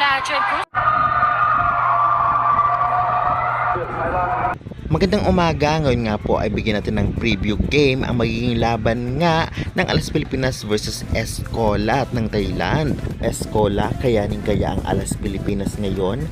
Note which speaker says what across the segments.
Speaker 1: sila Jen Cruz.
Speaker 2: Magandang umaga, ngayon nga po ay bigyan natin ng preview game ang magiging laban nga ng Alas Pilipinas versus Escola ng Thailand. Escola, kayanin kaya ang Alas Pilipinas ngayon?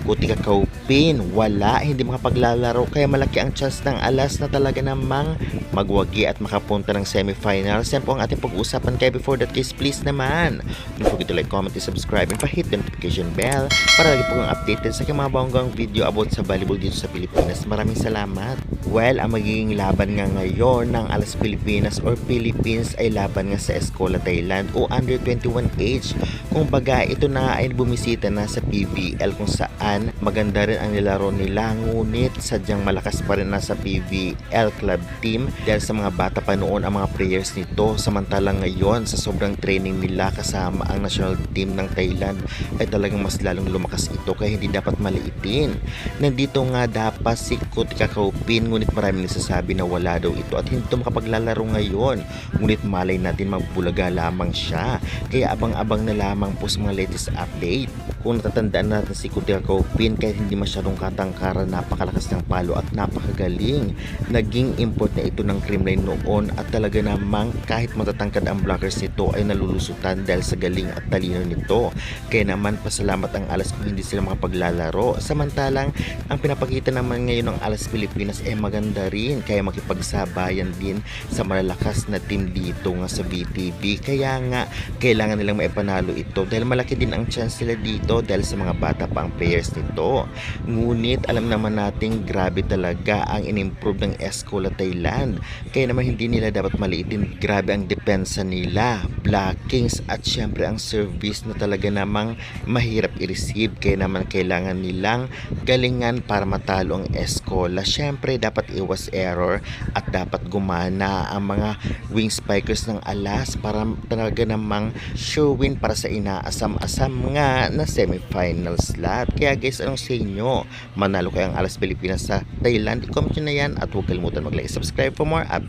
Speaker 2: Kuti kakaupin, wala, hindi makapaglalaro kaya malaki ang chance ng Alas na talaga namang magwagi at makapunta ng semifinals. Yan po ang ating pag-uusapan kaya before that case please naman don't forget to like, comment, and subscribe and pa-hit the notification bell para lagi po kang updated sa mga bonggang video about sa volleyball dito sa Pilipinas. Maraming salamat. Well, ang magiging laban nga ngayon ng Alas Pilipinas or Philippines ay laban nga sa Escola Thailand o under 21 age. Kung baga ito na ay bumisita na sa PVL kung saan maganda rin ang nilaro nila ngunit sadyang malakas pa rin na sa PVL club team dahil sa mga bata pa noon ang mga players nito, samantalang ngayon sa sobrang training nila kasama ang national team ng Thailand ay talagang mas lalong lumakas ito kaya hindi dapat maliitin. Nandito nga dapat si Kuti Kakaupin ngunit maraming nagsasabi na wala daw ito at hindi ito makapaglalaro ngayon, ngunit malay natin magbulaga lamang siya kaya abang-abang na lamang po sa mga latest update. Kung natatandaan natin si Kuti Kakaupin kahit hindi masyadong katangkaran, napakalakas ng palo at napakagaling. Naging import na ito ng Creamline noon at talaga namang kahit matatangkad ang blockers nito ay nalulusutan dahil sa galing at talino nito. Kaya naman pasalamat ang Alas kung hindi sila makapaglalaro. Samantalang ang pinapakita naman ngayon ng Alas Pilipinas ay maganda rin kaya makipagsabayan din sa malalakas na team dito nga sa BTV. Kaya nga kailangan nilang maipanalo ito dahil malaki din ang chance nila dito dahil sa mga bata pa ang players nito. Ngunit alam naman nating grabe talaga ang in-improve ng Escola Thailand. Kaya naman hindi nila dapat maliitin. Grabe ang depensa nila, blockings at syempre ang service na talaga namang mahirap i-receive. Kaya naman kailangan nilang galingan para matalo ang Escola. Syempre dapat iwas error at dapat gumana ang mga wing spikers ng Alas para talaga namang sure win para sa inaasam-asam nga na semifinal slot. Kaya guys, anong sa inyo? Manalo kaya ang Alas Pilipinas sa Thailand? I-comment nyo na yan at huwag kalimutan mag-like, subscribe for more updates.